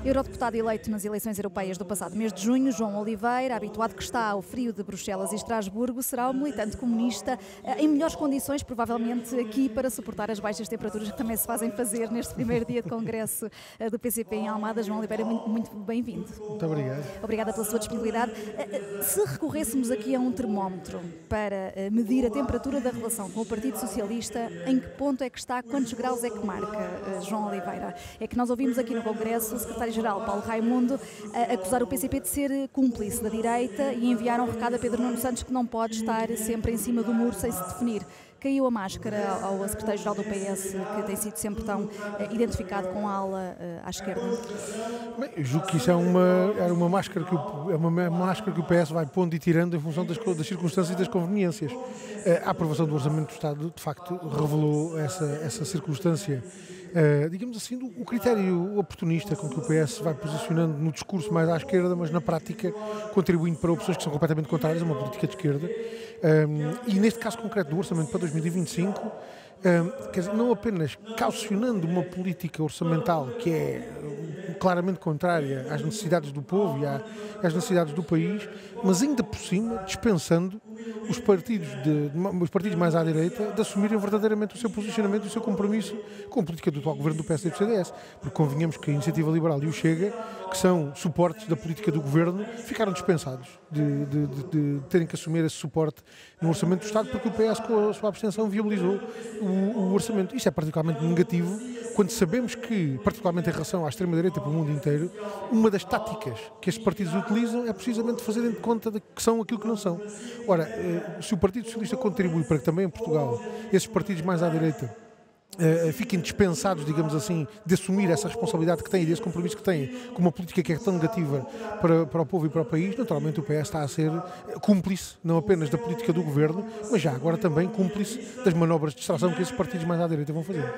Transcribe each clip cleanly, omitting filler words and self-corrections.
Eurodeputado eleito nas eleições europeias do passado mês de junho, João Oliveira, habituado que está ao frio de Bruxelas e Estrasburgo, será o militante comunista em melhores condições, provavelmente aqui, para suportar as baixas temperaturas que também se fazem fazer neste primeiro dia de congresso do PCP em Almada. João Oliveira, muito bem-vindo. Muito obrigado. Obrigada pela sua disponibilidade. Se recorrêssemos aqui a um termómetro para medir a temperatura da relação com o Partido Socialista, em que ponto é que está, quantos graus é que marca, João Oliveira? É que nós ouvimos aqui no Congresso o secretário-geral Paulo Raimundo acusar o PCP de ser cúmplice da direita e enviar um recado a Pedro Nuno Santos que não pode estar sempre em cima do muro sem se definir. Caiu a máscara ao secretário-geral do PS, que tem sido sempre tão identificado com a ala à esquerda? Bem, eu julgo que isso é uma máscara que o PS vai pondo e tirando em função das circunstâncias e das conveniências. A aprovação do Orçamento do Estado, de facto, revelou essa circunstância. Digamos assim, o critério oportunista com que o PS vai posicionando no discurso mais à esquerda, mas na prática contribuindo para opções que são completamente contrárias a uma política de esquerda. E neste caso concreto do orçamento para 2025, quer dizer, não apenas caucionando uma política orçamental que é claramente contrária às necessidades do povo e às necessidades do país, mas ainda por cima dispensando os partidos mais à direita de assumirem verdadeiramente o seu posicionamento e o seu compromisso com a política do atual governo do PSD e do CDS. Porque convenhamos que a Iniciativa Liberal e o Chega, que são suportes da política do governo, ficaram dispensados de terem que assumir esse suporte no Orçamento do Estado, porque o PS, com a sua abstenção, viabilizou o orçamento. Isto é particularmente negativo quando sabemos que, particularmente em relação à extrema-direita e para o mundo inteiro, uma das táticas que estes partidos utilizam é precisamente fazerem de conta de que são aquilo que não são. Ora, se o Partido Socialista contribui para que também em Portugal esses partidos mais à direita fiquem dispensados, digamos assim, de assumir essa responsabilidade que têm e desse compromisso que têm com uma política que é tão negativa para o povo e para o país, naturalmente o PS está a ser cúmplice, não apenas da política do governo, mas já agora também cúmplice das manobras de distração que esses partidos mais à direita vão fazer.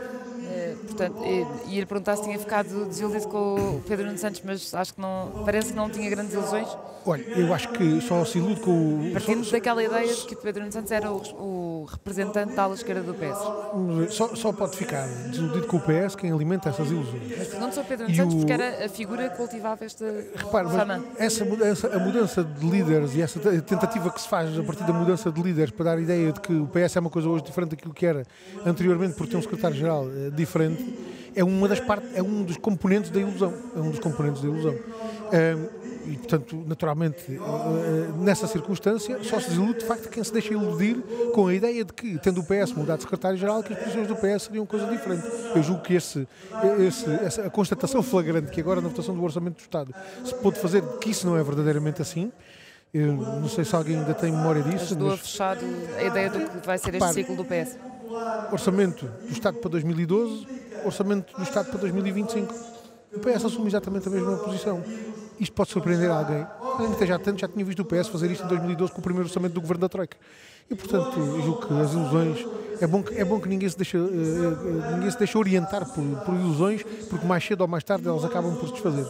Portanto, ia-lhe perguntar se tinha ficado desiludido com o Pedro Nuno Santos, mas acho que não, parece que não tinha grandes ilusões. Olha, eu acho que só se ilude com o... Partindo daquela ideia de que o Pedro Nuno Santos era o representante da ala esquerda do PS. Só pode ficar desiludido com o PS quem alimenta essas ilusões. Mas não sou Pedro Nuno Santos porque era a figura que cultivava esta fama. A mudança de líderes e essa tentativa que se faz a partir da mudança de líderes para dar a ideia de que o PS é uma coisa hoje diferente daquilo que era anteriormente por ter um secretário-geral diferente, é um dos componentes da ilusão. E, portanto, naturalmente, nessa circunstância, só se desilude de facto quem se deixa iludir com a ideia de que, tendo o PS mudado de secretário-geral, que as posições do PS seriam coisa diferente. Eu julgo que essa constatação flagrante que agora na votação do Orçamento do Estado se pôde fazer, que isso não é verdadeiramente assim. Eu não sei se alguém ainda tem memória disso. Ajudou a fechar a ideia do que vai ser este ciclo do PS. Orçamento do Estado para 2012, Orçamento do Estado para 2025. O PS assume exatamente a mesma posição. Isto pode surpreender alguém. Até já tinha visto o PS fazer isto em 2012 com o primeiro orçamento do governo da Troika. E, portanto, eu julgo que as ilusões... É bom que ninguém se deixe orientar por ilusões, porque mais cedo ou mais tarde elas acabam por se desfazer.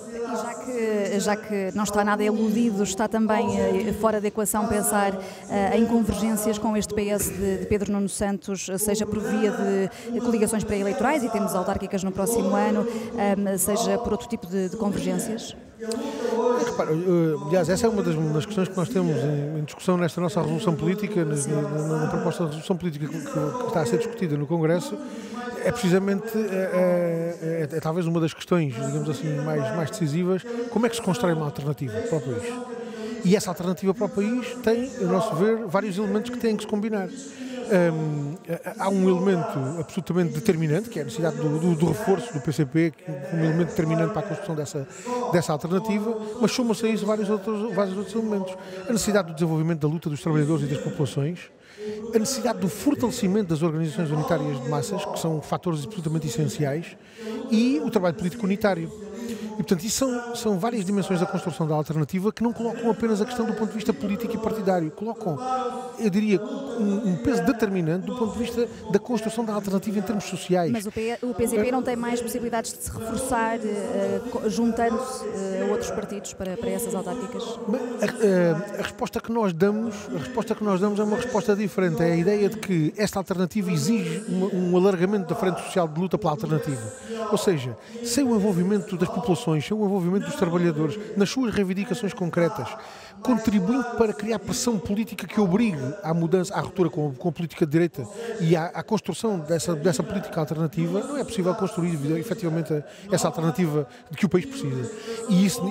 E já que não está nada iludido, está também fora da equação pensar em convergências com este PS de Pedro Nuno Santos, seja por via de coligações pré-eleitorais, e temos autárquicas no próximo ano, seja por outro tipo de convergências? Repara, aliás, essa é uma das questões que nós temos em discussão nesta nossa resolução política, na proposta de resolução política que está a ser discutida no Congresso. É precisamente, talvez uma das questões, digamos assim, mais decisivas, como é que se constrói uma alternativa para o país. E essa alternativa para o país tem, a nosso ver, vários elementos que têm que se combinar. Há um elemento absolutamente determinante, que é a necessidade do reforço do PCP, como um elemento determinante para a construção dessa alternativa, mas soma-se a isso vários outros elementos. A necessidade do desenvolvimento da luta dos trabalhadores e das populações, a necessidade do fortalecimento das organizações unitárias de massas, que são fatores absolutamente essenciais, e o trabalho político unitário. E, portanto, isso são várias dimensões da construção da alternativa que não colocam apenas a questão do ponto de vista político e partidário, colocam, eu diria, um peso determinante do ponto de vista da construção da alternativa em termos sociais. Mas o PCP não tem mais possibilidades de se reforçar juntando-se a outros partidos para essas autárquicas? A resposta que nós damos é uma resposta diferente. É a ideia de que esta alternativa exige um alargamento da frente social de luta pela alternativa. Ou seja, sem o envolvimento das populações populações, sem o envolvimento dos trabalhadores, nas suas reivindicações concretas, contribuindo para criar pressão política que obrigue à mudança, à ruptura com a política de direita e à construção dessa política alternativa, não é possível construir efetivamente essa alternativa de que o país precisa. E isso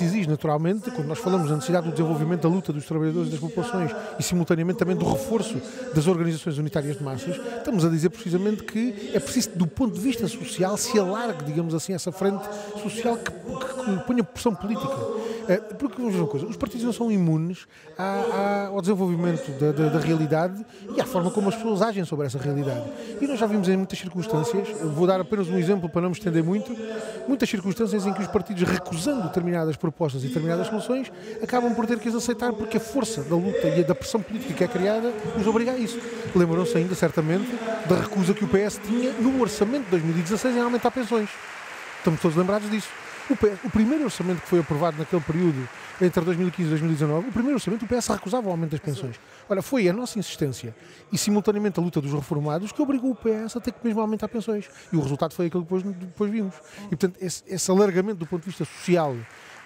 exige naturalmente, quando nós falamos da necessidade do desenvolvimento da luta dos trabalhadores e das populações e simultaneamente também do reforço das organizações unitárias de massas, estamos a dizer precisamente que é preciso, do ponto de vista social, se alargue, digamos assim, essa frente social que ponha pressão política. Porque, vamos ver uma coisa, os partidos não são imunes ao desenvolvimento da realidade e à forma como as pessoas agem sobre essa realidade. E nós já vimos em muitas circunstâncias, vou dar apenas um exemplo para não me estender muito, muitas circunstâncias em que os partidos, recusando determinadas propostas e determinadas soluções, acabam por ter que as aceitar porque a força da luta e da pressão política que é criada os obriga a isso. Lembram-se ainda, certamente, da recusa que o PS tinha no orçamento de 2016 em aumentar pensões. Estamos todos lembrados disso. O primeiro orçamento que foi aprovado naquele período, entre 2015 e 2019, o primeiro orçamento, o PS recusava o aumento das pensões. Olha, foi a nossa insistência e, simultaneamente, a luta dos reformados que obrigou o PS a ter que mesmo aumentar pensões. E o resultado foi aquilo que depois vimos. E, portanto, esse alargamento do ponto de vista social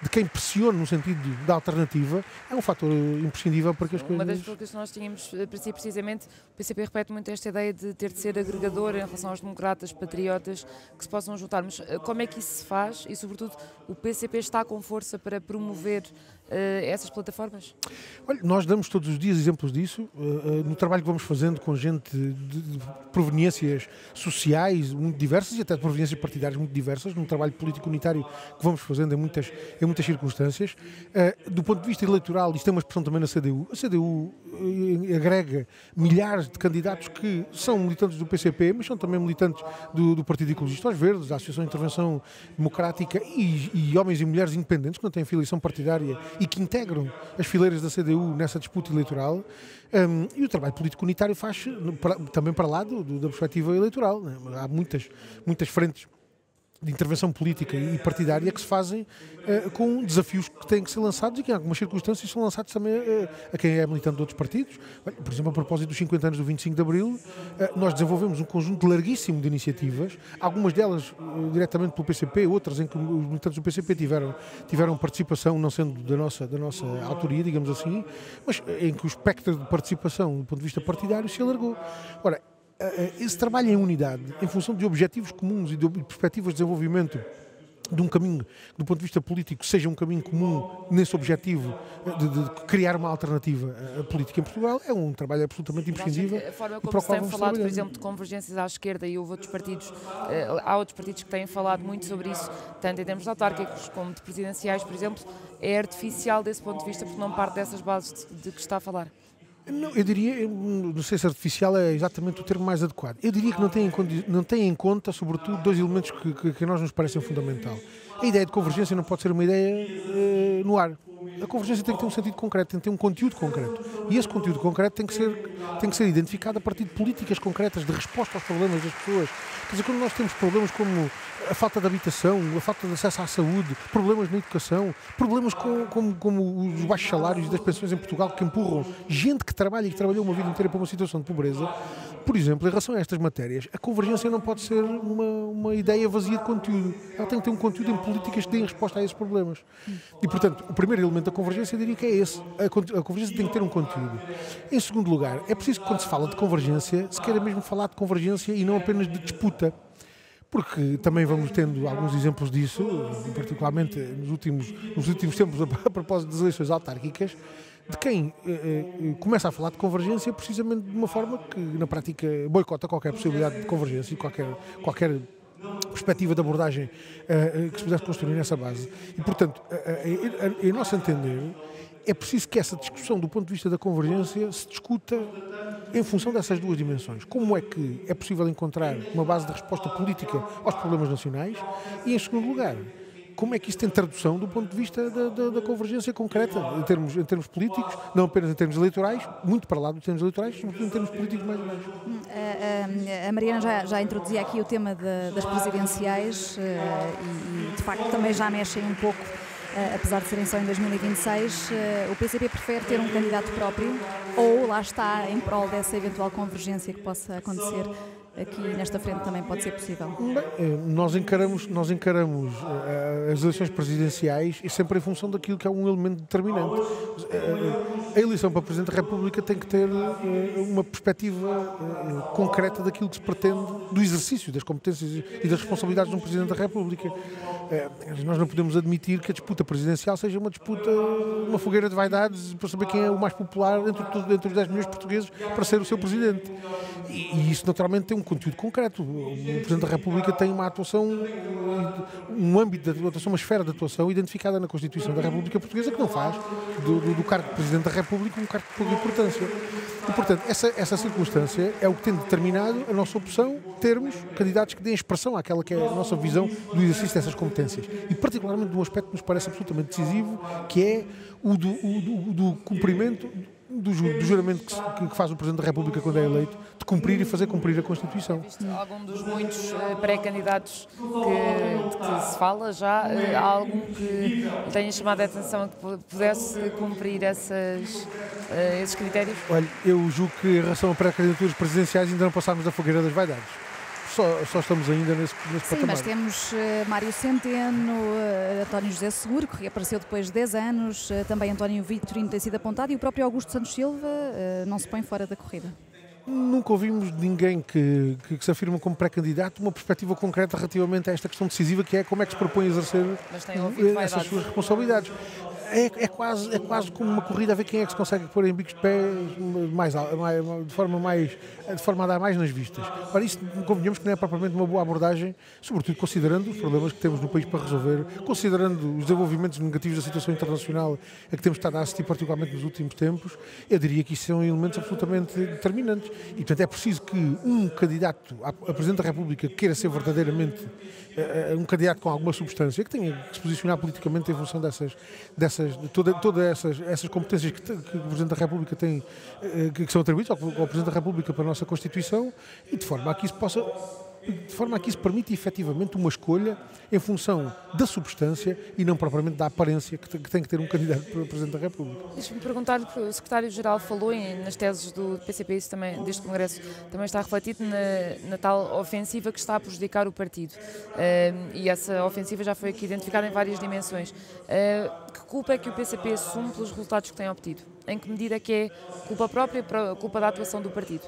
de quem pressiona no sentido da alternativa é um fator imprescindível para que as coisas... Uma das perguntas que nós tínhamos para si, precisamente, o PCP repete muito esta ideia de ter de ser agregador em relação aos democratas, patriotas, que se possam juntar. Mas como é que isso se faz e, sobretudo, o PCP está com força para promover essas plataformas? Olha, nós damos todos os dias exemplos disso, no trabalho que vamos fazendo com gente de proveniências sociais muito diversas e até de proveniências partidárias muito diversas, num trabalho político unitário que vamos fazendo em muitas circunstâncias. Do ponto de vista eleitoral, isto tem uma expressão também na CDU. A CDU agrega milhares de candidatos que são militantes do PCP, mas são também militantes do Partido Ecologista aos Verdes, da Associação de Intervenção Democrática e homens e mulheres independentes que não têm filiação partidária e que integram as fileiras da CDU nessa disputa eleitoral. E o trabalho político unitário faz também para lá da perspectiva eleitoral, né? Há muitas frentes de intervenção política e partidária que se fazem com desafios que têm que ser lançados e que em algumas circunstâncias são lançados também a quem é militante de outros partidos. Por exemplo, a propósito dos 50 anos do 25 de Abril, nós desenvolvemos um conjunto larguíssimo de iniciativas, algumas delas diretamente pelo PCP, outras em que os militantes do PCP tiveram participação, não sendo da nossa autoria, digamos assim, mas em que o espectro de participação do ponto de vista partidário se alargou. Ora, esse trabalho em unidade, em função de objetivos comuns e de perspectivas de desenvolvimento de um caminho, do ponto de vista político, seja um caminho comum nesse objetivo de criar uma alternativa política em Portugal, é um trabalho absolutamente imprescindível. A forma como se tem falado, por exemplo, de convergências à esquerda, e houve outros partidos, há outros partidos que têm falado muito sobre isso, tanto em termos de autárquicos como de presidenciais, por exemplo, é artificial desse ponto de vista, porque não parte dessas bases de que está a falar. Não, eu diria, não sei se artificial é exatamente o termo mais adequado. Eu diria que não tem em conta, sobretudo, dois elementos que a nós nos parecem fundamental. A ideia de convergência não pode ser uma ideia no ar. A convergência tem que ter um sentido concreto, tem que ter um conteúdo concreto. E esse conteúdo concreto tem que ser identificado a partir de políticas concretas de resposta aos problemas das pessoas. Quer dizer, quando nós temos problemas como a falta de habitação, a falta de acesso à saúde, problemas na educação, problemas como os baixos salários e das pensões em Portugal que empurram gente que trabalha e que trabalhou uma vida inteira para uma situação de pobreza, por exemplo, em relação a estas matérias, a convergência não pode ser uma ideia vazia de conteúdo. Ela tem que ter um conteúdo em políticas que deem resposta a esses problemas. E, portanto, o primeiro elemento da convergência, eu diria que é esse. A convergência tem que ter um conteúdo. Em segundo lugar, é preciso que quando se fala de convergência, se queira mesmo falar de convergência e não apenas de disputa. Porque também vamos tendo alguns exemplos disso, particularmente nos últimos tempos, a propósito das eleições autárquicas, de quem começa a falar de convergência precisamente de uma forma que, na prática, boicota qualquer possibilidade de convergência e qualquer perspectiva de abordagem que se pudesse construir nessa base. E, portanto, em nosso entender, é preciso que essa discussão do ponto de vista da convergência se discuta em função dessas duas dimensões. Como é que é possível encontrar uma base de resposta política aos problemas nacionais e, em segundo lugar, como é que isso tem tradução do ponto de vista da convergência concreta, em termos políticos, não apenas em termos eleitorais, muito para lá dos termos eleitorais, sobretudo em termos políticos mais gerais. A Mariana já introduzia aqui o tema das presidenciais e, de facto, também já mexem um pouco. Apesar de serem só em 2026, o PCP prefere ter um candidato próprio ou, lá está, em prol dessa eventual convergência que possa acontecer aqui nesta frente também pode ser possível? Bem, nós encaramos as eleições presidenciais e sempre em função daquilo que é um elemento determinante. A eleição para Presidente da República tem que ter uma perspectiva concreta daquilo que se pretende do exercício das competências e das responsabilidades de um Presidente da República. Nós não podemos admitir que a disputa presidencial seja uma disputa, uma fogueira de vaidades para saber quem é o mais popular entre os 10 milhões de portugueses para ser o seu Presidente. E isso naturalmente tem um conteúdo concreto. O Presidente da República tem uma atuação, um âmbito de atuação, uma esfera de atuação identificada na Constituição da República Portuguesa que não faz do cargo de Presidente da República um cargo de pouca importância. E, portanto, essa circunstância é o que tem determinado a nossa opção, termos candidatos que deem expressão àquela que é a nossa visão do exercício dessas competências. E particularmente de um aspecto que nos parece absolutamente decisivo, que é o do cumprimento do juramento que faz o Presidente da República quando é eleito, de cumprir e fazer cumprir a Constituição. Algum dos muitos pré-candidatos que se fala já, há algum que tenha chamado a atenção a que pudesse cumprir esses critérios? Olha, eu julgo que em relação a pré-candidaturas presidenciais ainda não passámos da fogueira das vaidades. Só estamos ainda nesse patamar. Sim, mas temos Mário Centeno, António José Seguro, que reapareceu depois de 10 anos, também António Vitorino tem sido apontado e o próprio Augusto Santos Silva não se põe fora da corrida. Nunca ouvimos de ninguém que se afirma como pré-candidato uma perspectiva concreta relativamente a esta questão decisiva que é como é que se propõe a exercer essas suas responsabilidades. É quase como uma corrida a ver quem é que se consegue pôr em bicos de pé de forma a dar mais nas vistas. Ora, isso convenhamos que não é propriamente uma boa abordagem, sobretudo considerando os problemas que temos no país para resolver, considerando os desenvolvimentos negativos da situação internacional a que temos estado a assistir particularmente nos últimos tempos. Eu diria que isso são elementos absolutamente determinantes e, portanto, é preciso que um candidato a Presidente da República queira ser verdadeiramente um candidato com alguma substância, que tenha que se posicionar politicamente em função todas essas competências que o Presidente da República tem, que são atribuídas ao Presidente da República para a nossa Constituição, e de forma a que isso permite efetivamente uma escolha em função da substância e não propriamente da aparência que tem que ter um candidato para Presidente da República. Deixa-me perguntar-lhe, o Secretário-Geral falou nas teses do PCP, isso também, deste Congresso, também está refletido na tal ofensiva que está a prejudicar o partido. E essa ofensiva já foi aqui identificada em várias dimensões. Que culpa é que o PCP assume pelos resultados que tem obtido? Em que medida é que é culpa própria, culpa da atuação do partido?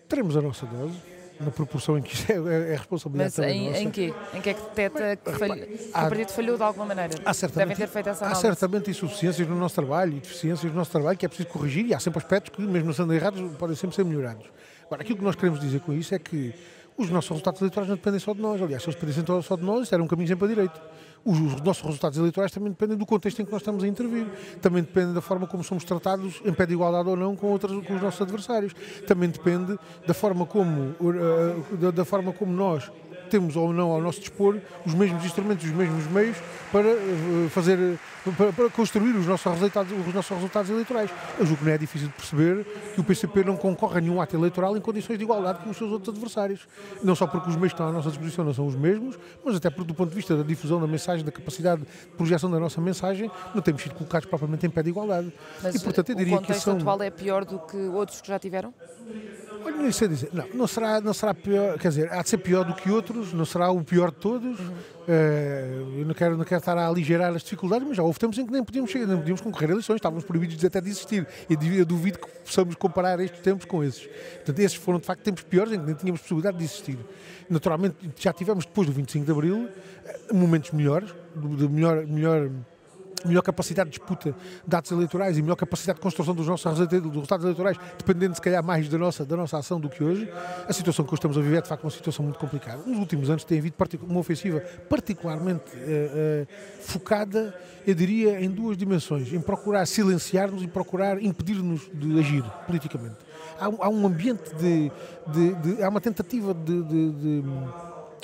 Teremos a nossa dose, na proporção em que é responsabilidade também nossa. Em quê? Em que é que detecta que o partido falhou de alguma maneira? Devem ter feito essa análise. Há certamente insuficiências no nosso trabalho e deficiências no nosso trabalho que é preciso corrigir, e há sempre aspectos que, mesmo sendo errados, podem sempre ser melhorados. Agora, aquilo que nós queremos dizer com isso é que os nossos resultados eleitorais não dependem só de nós. Aliás, se eles dependessem só de nós, isso era um caminho sempre a direito. Os nossos resultados eleitorais também dependem do contexto em que nós estamos a intervir. Também dependem da forma como somos tratados, em pé de igualdade ou não, com os nossos adversários. Também depende da forma como nós temos ou não ao nosso dispor os mesmos instrumentos, os mesmos meios para construir os nossos resultados eleitorais. Eu julgo que não é difícil de perceber que o PCP não concorre a nenhum ato eleitoral em condições de igualdade com os seus outros adversários. Não só porque os meios que estão à nossa disposição não são os mesmos, mas até porque, do ponto de vista da difusão da mensagem, da capacidade de projeção da nossa mensagem, não temos sido colocados propriamente em pé de igualdade. Mas e, portanto, eu diria o contexto atual é pior do que outros que já tiveram? Olha, não sei dizer. Não será pior, quer dizer, há de ser pior do que outros, não será o pior de todos. Eu não quero estar a aligerar as dificuldades, mas já houve tempos em que nem podíamos concorrer a eleições, estávamos proibidos até de existir. Eu duvido que possamos comparar estes tempos com esses. Portanto, esses foram de facto tempos piores em que nem tínhamos possibilidade de existir. Naturalmente, já tivemos depois do 25 de Abril momentos melhores, de melhor capacidade de disputa de atos eleitorais e melhor capacidade de construção dos resultados eleitorais, dependendo se calhar mais da nossa ação do que hoje. A situação que hoje estamos a viver é de facto uma situação muito complicada. Nos últimos anos tem havido uma ofensiva particularmente focada, eu diria, em duas dimensões, em procurar silenciar-nos e procurar impedir-nos de agir politicamente. Há um ambiente há uma tentativa de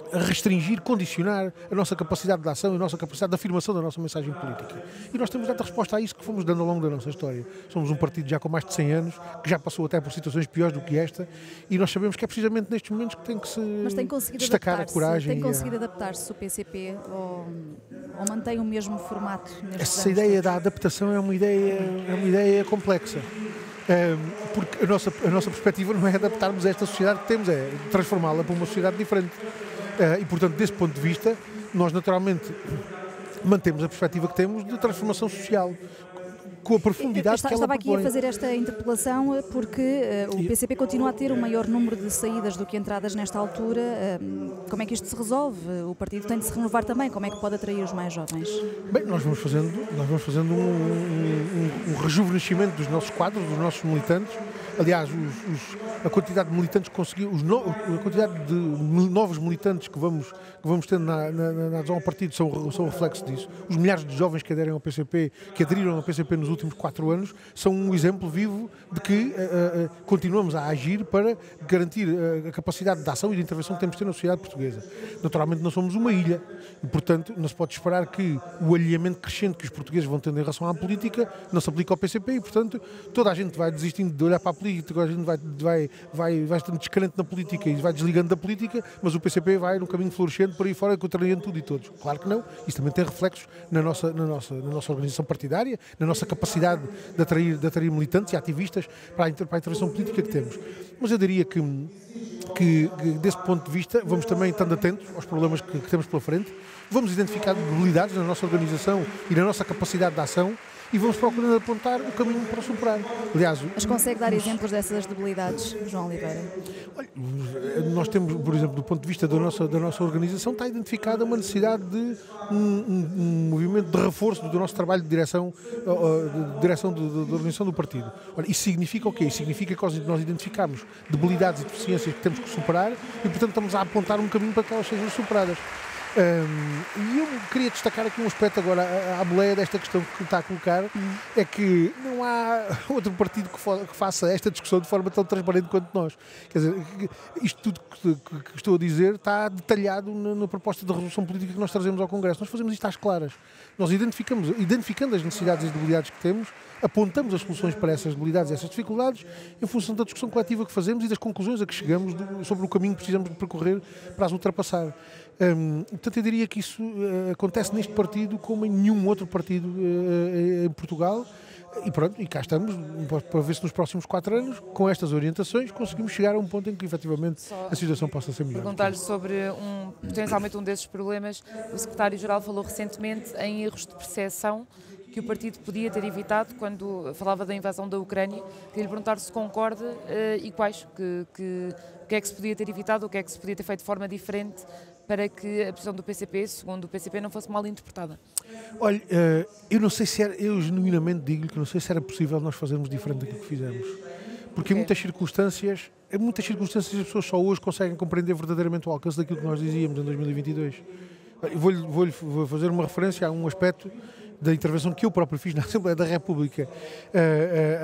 restringir, condicionar a nossa capacidade de ação e a nossa capacidade de afirmação da nossa mensagem política. E nós temos dado a resposta a isso que fomos dando ao longo da nossa história. Somos um partido já com mais de 100 anos, que já passou até por situações piores do que esta, e nós sabemos que é precisamente nestes momentos que tem que se destacar a coragem. Tem conseguido adaptar-se o PCP ou mantém o mesmo formato? Essa ideia da adaptação é uma ideia complexa. Porque a nossa perspectiva não é adaptarmos a esta sociedade que temos, é transformá-la para uma sociedade diferente. E, portanto, desse ponto de vista, nós naturalmente mantemos a perspectiva que temos de transformação social, com a profundidade que ela Estava propõe. aqui a fazer esta interpelação porque o PCP continua a ter um maior número de saídas do que entradas nesta altura. Como é que isto se resolve? O partido tem de se renovar também. Como é que pode atrair os mais jovens? Bem, nós vamos fazendo um rejuvenescimento dos nossos quadros, dos nossos militantes. Aliás, a quantidade de militantes que conseguimos, a quantidade de novos militantes que vamos tendo na adesão ao partido são reflexo disso. Os milhares de jovens que aderiram ao PCP, que aderiram ao PCP nos últimos 4 anos, são um exemplo vivo de que continuamos a agir para garantir a capacidade de ação e de intervenção que temos de ter na sociedade portuguesa. Naturalmente não somos uma ilha e, portanto, não se pode esperar que o alinhamento crescente que os portugueses vão tendo em relação à política não se aplique ao PCP e, portanto, toda a gente vai desistindo de olhar para a política, toda a gente vai estando descrente na política e vai desligando da política, mas o PCP vai no caminho florescente por aí fora, contrariando tudo e todos. Claro que não. Isso também tem reflexos na nossa organização partidária, na nossa capacidade de atrair militantes e ativistas para a intervenção política que temos. Mas eu diria que desse ponto de vista, vamos também estando atentos aos problemas que temos pela frente, vamos identificar debilidades na nossa organização e na nossa capacidade de ação e vamos procurando apontar o caminho para superar. Aliás, mas consegue dar exemplos dessas debilidades, João Oliveira? Olha, nós temos, por exemplo, do ponto de vista da nossa organização, está identificada uma necessidade de um movimento de reforço do nosso trabalho de direção da organização do partido. Olha, isso significa o quê? Isso significa que nós identificamos debilidades e deficiências que temos que superar e, portanto, estamos a apontar um caminho para que elas sejam superadas. E eu queria destacar aqui um aspecto agora à boleia desta questão que está a colocar, é que não há outro partido que faça esta discussão de forma tão transparente quanto nós. Quer dizer, isto tudo que estou a dizer está detalhado na proposta de resolução política que nós trazemos ao Congresso. Nós fazemos isto às claras. Nós identificando as necessidades e as debilidades que temos, apontamos as soluções para essas debilidades e essas dificuldades em função da discussão coletiva que fazemos e das conclusões a que chegamos sobre o caminho que precisamos de percorrer para as ultrapassar. Portanto, eu diria que isso acontece neste partido como em nenhum outro partido em Portugal. E pronto, e cá estamos para ver se nos próximos 4 anos, com estas orientações, conseguimos chegar a um ponto em que efetivamente a situação possa ser melhor. Perguntar-lhe sobre potencialmente um desses problemas. O secretário-geral falou recentemente em erros de percepção que o partido podia ter evitado quando falava da invasão da Ucrânia. Queria lhe perguntar se concorda e quais, o que é que se podia ter evitado, o que é que se podia ter feito de forma diferente para que a posição do PCP, segundo o PCP, não fosse mal interpretada. Olha, eu genuinamente digo-lhe que não sei se era possível nós fazermos diferente daquilo que fizemos. Porque em muitas circunstâncias as pessoas só hoje conseguem compreender verdadeiramente o alcance daquilo que nós dizíamos em 2022. Vou-lhe fazer uma referência a um aspecto da intervenção que eu próprio fiz na Assembleia da República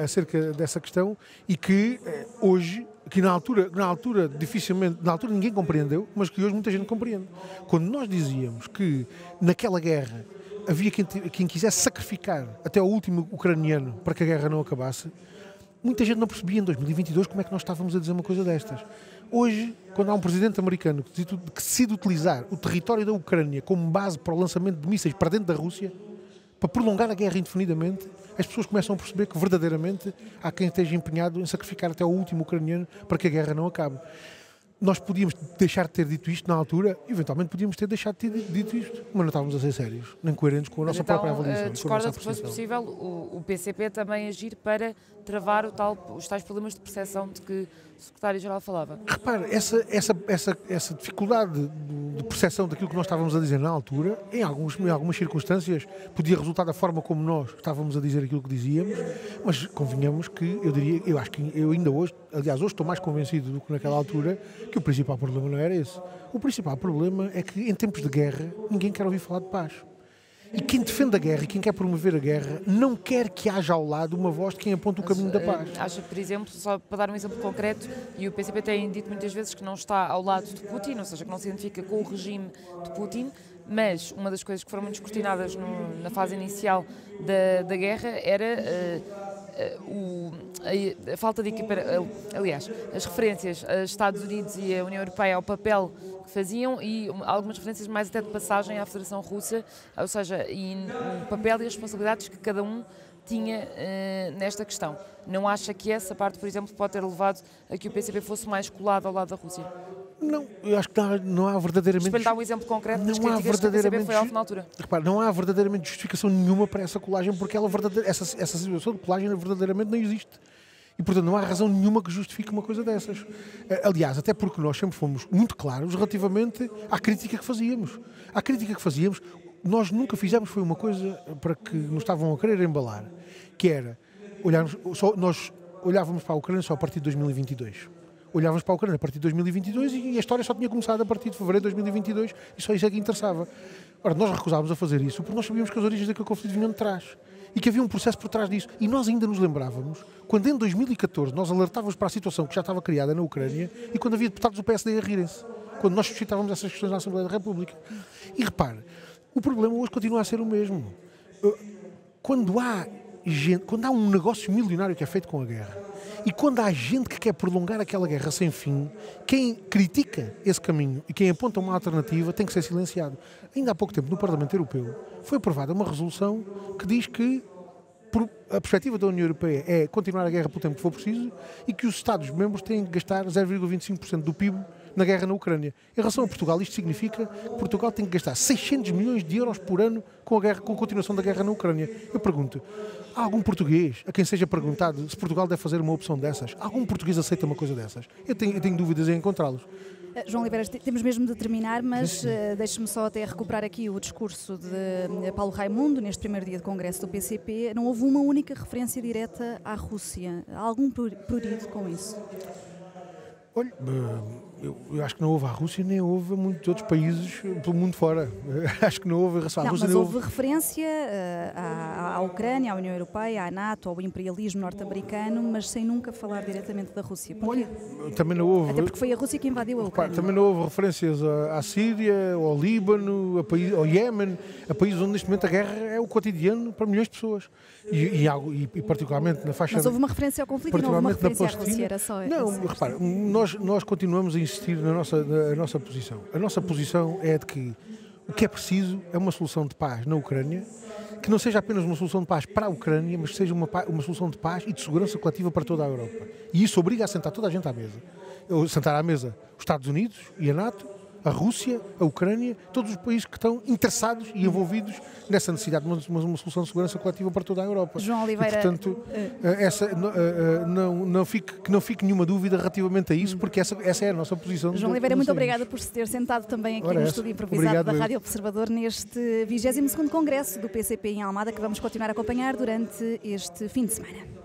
acerca dessa questão e que hoje, que na altura ninguém compreendeu, mas que hoje muita gente compreende. Quando nós dizíamos que naquela guerra havia quem quisesse sacrificar até o último ucraniano para que a guerra não acabasse, muita gente não percebia em 2022 como é que nós estávamos a dizer uma coisa destas. Hoje, quando há um presidente americano que decide utilizar o território da Ucrânia como base para o lançamento de mísseis para dentro da Rússia, para prolongar a guerra indefinidamente, as pessoas começam a perceber que verdadeiramente há quem esteja empenhado em sacrificar até o último ucraniano para que a guerra não acabe. Nós podíamos deixar de ter dito isto na altura, eventualmente podíamos ter deixado de ter dito isto, mas não estávamos a ser sérios, nem coerentes com a nossa própria avaliação. Discorda que fosse possível o PCP também agir para travar os tais problemas de percepção de que o secretário-geral falava? Repare, essa dificuldade de percepção daquilo que nós estávamos a dizer na altura, em algumas circunstâncias, podia resultar da forma como nós estávamos a dizer aquilo que dizíamos, mas convenhamos que, eu acho que eu ainda hoje, aliás, hoje estou mais convencido do que naquela altura, que o principal problema não era esse. O principal problema é que, em tempos de guerra, ninguém quer ouvir falar de paz. E quem defende a guerra e quem quer promover a guerra não quer que haja ao lado uma voz de quem aponta o caminho da paz. Acha que, por exemplo, só para dar um exemplo concreto, e o PCP tem dito muitas vezes que não está ao lado de Putin, ou seja, que não se identifica com o regime de Putin, mas uma das coisas que foram muito escrutinadas na fase inicial da guerra era a falta de equiparação, aliás, as referências a Estados Unidos e a União Europeia ao papel que faziam e algumas referências mais até de passagem à Federação Russa, ou seja, e o papel e as responsabilidades que cada um tinha nesta questão. Não acha que essa parte, por exemplo, pode ter levado a que o PCP fosse mais colado ao lado da Rússia? Não, eu acho que não há verdadeiramente... Para lhe dar um exemplo concreto das críticas que o PCP foi alvo na altura. Repare, não há verdadeiramente justificação nenhuma para essa colagem, porque essa situação de colagem verdadeiramente não existe. E, portanto, não há razão nenhuma que justifique uma coisa dessas. Aliás, até porque nós sempre fomos muito claros relativamente à crítica que fazíamos. À crítica que fazíamos, nós nunca fizemos, foi uma coisa para que nos estavam a querer embalar, que era, nós olhávamos para a Ucrânia só a partir de 2022. Olhávamos para a Ucrânia a partir de 2022 e a história só tinha começado a partir de fevereiro de 2022 e só isso é que interessava. Ora, nós recusávamos a fazer isso porque nós sabíamos que as origens daquele conflito vinham de trás e que havia um processo por trás disso. E nós ainda nos lembrávamos, quando em 2014 nós alertávamos para a situação que já estava criada na Ucrânia e quando havia deputados do PSD a rirem-se, quando nós suscitávamos essas questões na Assembleia da República. E repare, o problema hoje continua a ser o mesmo. Quando há um negócio milionário que é feito com a guerra, e quando há gente que quer prolongar aquela guerra sem fim, quem critica esse caminho e quem aponta uma alternativa tem que ser silenciado. Ainda há pouco tempo, no Parlamento Europeu, foi aprovada uma resolução que diz que a perspectiva da União Europeia é continuar a guerra pelo tempo que for preciso e que os Estados-membros têm que gastar 0,25% do PIB na guerra na Ucrânia. Em relação a Portugal, isto significa que Portugal tem que gastar 600 milhões de euros por ano com a continuação da guerra na Ucrânia. Eu pergunto, há algum português a quem seja perguntado se Portugal deve fazer uma opção dessas? Algum português aceita uma coisa dessas? Eu tenho dúvidas em encontrá-los. João Oliveira, temos mesmo de terminar, mas deixe-me só até recuperar aqui o discurso de Paulo Raimundo, neste primeiro dia de congresso do PCP. Não houve uma única referência direta à Rússia. Há algum prurido com isso? Olha, eu acho que não houve à Rússia, nem houve a muitos outros países pelo mundo fora. Acho que não houve em relação à Rússia. Mas houve referência à Ucrânia, à União Europeia, à NATO, ao imperialismo norte-americano, mas sem nunca falar diretamente da Rússia. Porquê? Também não houve. Até porque foi a Rússia que invadiu a Ucrânia. Também não houve referências à Síria, ao Líbano, ao Iémen, a países onde neste momento a guerra é o cotidiano para milhões de pessoas. E particularmente na faixa... Mas houve uma referência ao conflito e não houve uma referência à Rússia, era só... Não, repara, nós continuamos a insistir na nossa posição. A nossa posição é de que o que é preciso é uma solução de paz na Ucrânia, que não seja apenas uma solução de paz para a Ucrânia, mas que seja uma solução de paz e de segurança coletiva para toda a Europa. E isso obriga a sentar toda a gente à mesa. Sentar à mesa os Estados Unidos e a NATO, a Rússia, a Ucrânia, todos os países que estão interessados e envolvidos nessa necessidade de uma solução de segurança coletiva para toda a Europa. João Oliveira... E, portanto, que não fique nenhuma dúvida relativamente a isso, porque essa é a nossa posição. João Oliveira, muito obrigada por se ter sentado também aqui no estúdio improvisado da Rádio Observador neste 22º Congresso do PCP em Almada, que vamos continuar a acompanhar durante este fim de semana.